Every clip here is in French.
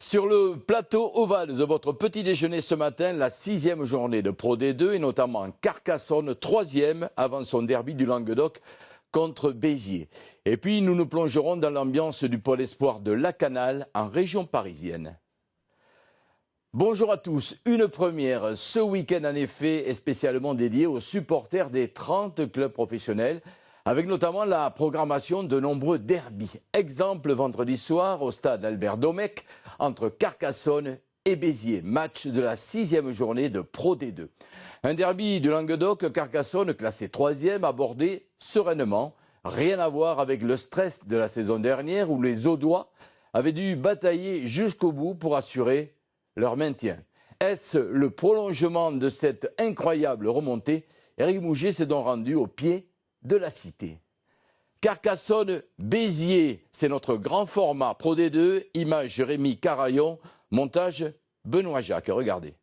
Sur le plateau ovale de votre petit déjeuner ce matin, la 6e journée de Pro D2 et notamment Carcassonne, 3e avant son derby du Languedoc contre Béziers. Et puis nous nous plongerons dans l'ambiance du pôle espoir de Lacanal en région parisienne. Bonjour à tous, une première ce week-end en effet est spécialement dédiée aux supporters des 30 clubs professionnels, avec notamment la programmation de nombreux derbys. Exemple vendredi soir au stade Albert Domecq entre Carcassonne et Béziers, match de la 6e journée de Pro D2. Un derby du Languedoc, Carcassonne classé 3e, abordé sereinement. Rien à voir avec le stress de la saison dernière où les Audois avaient dû batailler jusqu'au bout pour assurer leur maintien. Est-ce le prolongement de cette incroyable remontée? Éric Mouget s'est donc rendu au pied de la cité. Carcassonne-Béziers, c'est notre grand format Pro D2, image Rémi Carayon, montage Benoît Jacques. Regardez.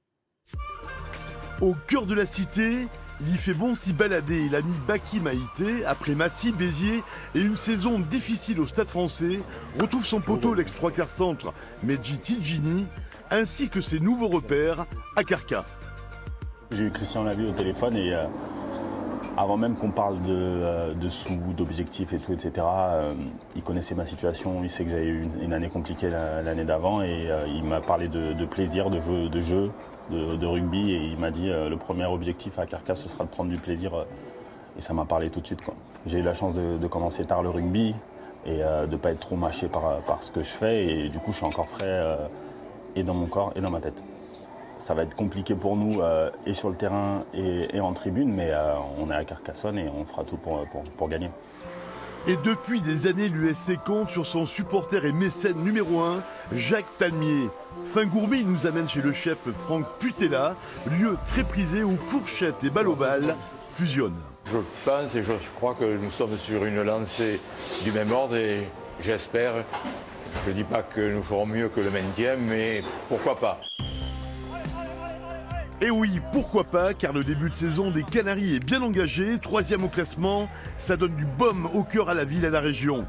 Au cœur de la cité, il y fait bon s'y balader. L'ami Baki Maïté, après Massy, Béziers et une saison difficile au Stade Français, retrouve son poteau l'ex-3 quarts centre Medji Tidjini, ainsi que ses nouveaux repères à Carca. J'ai eu Christian Lavie au téléphone et avant même qu'on parle de sous, d'objectifs et tout, etc., il connaissait ma situation, il sait que j'avais eu une année compliquée l'année d'avant et il m'a parlé de plaisir, de jeu, de rugby et il m'a dit le premier objectif à Carcassonne ce sera de prendre du plaisir et ça m'a parlé tout de suite, quoi. J'ai eu la chance de commencer tard le rugby et de ne pas être trop mâché par ce que je fais et du coup je suis encore frais et dans mon corps et dans ma tête. Ça va être compliqué pour nous et sur le terrain et en tribune, mais on est à Carcassonne et on fera tout pour gagner. Et depuis des années, l'USC compte sur son supporter et mécène numéro 1, Jacques Talmier. Fin gourmet, il nous amène chez le chef Franck Putella, lieu très prisé où fourchette et balle au bal fusionnent. Je pense et je crois que nous sommes sur une lancée du même ordre et j'espère, je ne dis pas que nous ferons mieux que le maintien, mais pourquoi pas. Et oui, pourquoi pas, car le début de saison des Canaries est bien engagé, 3e au classement, ça donne du baume au cœur à la ville et à la région.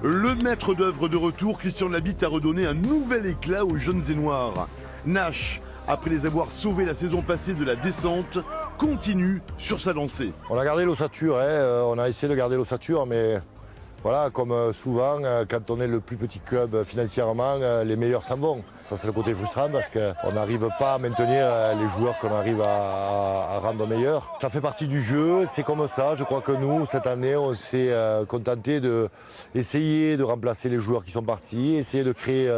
Le maître d'œuvre de retour, Christian Labitte, a redonné un nouvel éclat aux jeunes et noirs. Nash, après les avoir sauvés la saison passée de la descente, continue sur sa lancée. On a gardé l'ossature, on a essayé de garder l'ossature, mais voilà, comme souvent, quand on est le plus petit club financièrement, les meilleurs s'en vont. Ça, c'est le côté frustrant parce qu'on n'arrive pas à maintenir les joueurs qu'on arrive à rendre meilleurs. Ça fait partie du jeu, c'est comme ça. Je crois que nous, cette année, on s'est contenté d'essayer de remplacer les joueurs qui sont partis, essayer de créer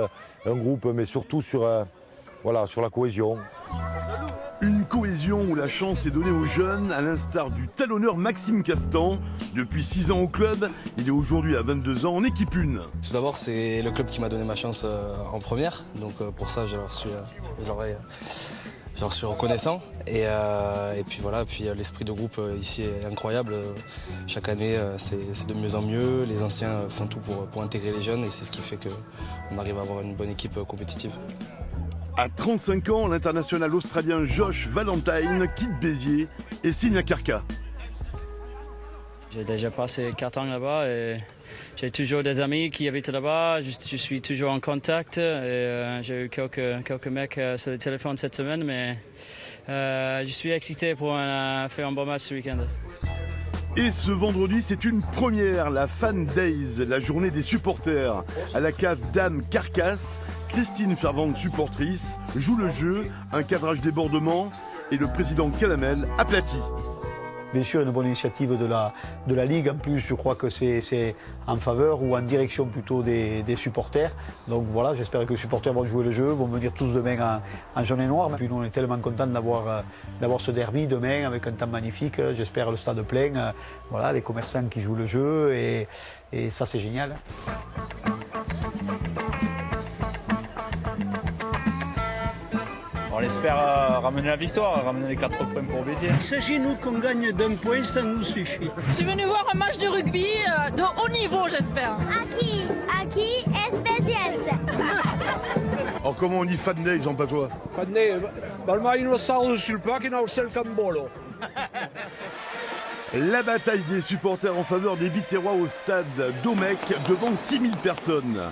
un groupe, mais surtout sur la cohésion. Une cohésion où la chance est donnée aux jeunes, à l'instar du talonneur Maxime Castan. Depuis 6 ans au club, il est aujourd'hui à 22 ans en équipe 1. Tout d'abord, c'est le club qui m'a donné ma chance en première. Donc pour ça, je leur suis reconnaissant. Et puis voilà, l'esprit de groupe ici est incroyable. Chaque année, c'est de mieux en mieux. Les anciens font tout pour intégrer les jeunes et c'est ce qui fait qu'on arrive à avoir une bonne équipe compétitive. À 35 ans, l'international australien Josh Valentine quitte Béziers et signe à Carca. J'ai déjà passé 4 ans là-bas et j'ai toujours des amis qui habitent là-bas. Je suis toujours en contact et j'ai eu quelques mecs sur le téléphone cette semaine, mais je suis excité pour faire un bon match ce week-end. Et ce vendredi, c'est une première, la Fan Days, la journée des supporters. À la cave Dame Carcasse, Christine, fervente supportrice, joue le jeu, un cadrage débordement et le président Calamel aplati. Bien sûr, une bonne initiative de la Ligue. En plus, je crois que c'est en faveur ou en direction plutôt des supporters. Donc voilà, j'espère que les supporters vont jouer le jeu, vont venir tous demain en jaune et noir. Puis nous, on est tellement contents d'avoir ce derby demain avec un temps magnifique. J'espère le stade plein. Voilà, les commerçants qui jouent le jeu et ça, c'est génial. On espère ramener la victoire, ramener les 4 points pour Béziers. Il s'agit, nous, qu'on gagne d'un point, ça nous suffit. Je suis venu voir un match de rugby de haut niveau, j'espère. Aki, SBS. Alors comment on dit Fan Days en patois? Fan Days, balma innocent sul parc in Aursel Cambolo. La bataille des supporters en faveur des Biterrois au stade Domecq devant 6000 personnes.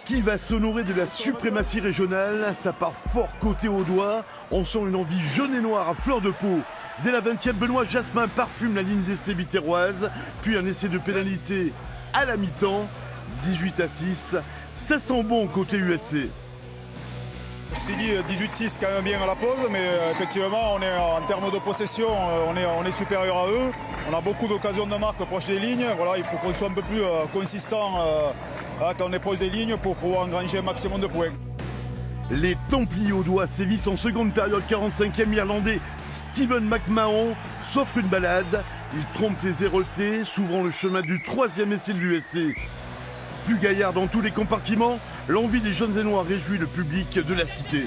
Qui va s'honorer de la suprématie régionale? Ça part fort côté Audois. On sent une envie jaune et noire à fleur de peau. Dès la 20e, Benoît Jasmin parfume la ligne d'essai biterroise. Puis un essai de pénalité à la mi-temps. 18-6. Ça sent bon côté USC. C'est dit 18-6 quand même bien à la pause, mais effectivement on est en termes de possession, on est supérieur à eux. On a beaucoup d'occasions de marque proche des lignes. Voilà, il faut qu'on soit un peu plus consistant quand on est proche des lignes pour pouvoir engranger un maximum de points. Les Templiers audois sévissent en seconde période. 45e, l'Irlandais Steven McMahon s'offre une balade. Il trompe les Héroltais, s'ouvrant le chemin du 3e essai de l'USC. Plus gaillard dans tous les compartiments, l'envie des jeunes et noirs réjouit le public de la cité.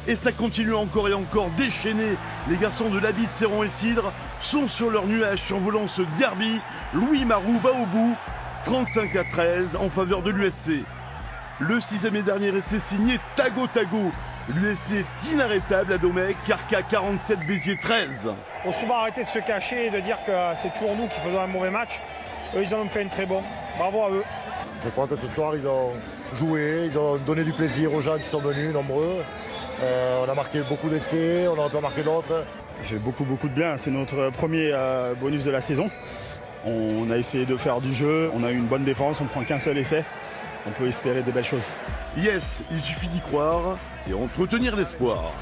Et ça continue encore et encore déchaîné. Les garçons de l'Habit, Serron et Cidre sont sur leur nuage survolant ce derby. Louis Marou va au bout, 35-13 en faveur de l'USC. Le 6e et dernier essai signé Tago Tago. L'USC est inarrêtable à Domecq, Carca 47, Béziers 13. Il faut souvent arrêter de se cacher et de dire que c'est toujours nous qui faisons un mauvais match. Eux, ils en ont fait un très bon. Bravo à eux. Je crois que ce soir, ils ont joué, ils ont donné du plaisir aux gens qui sont venus, nombreux. On a marqué beaucoup d'essais, on aurait pu en marquer d'autres. Ça fait beaucoup de bien, c'est notre premier bonus de la saison. On a essayé de faire du jeu, on a eu une bonne défense, on ne prend qu'un seul essai. On peut espérer des belles choses. Yes, il suffit d'y croire et entretenir l'espoir.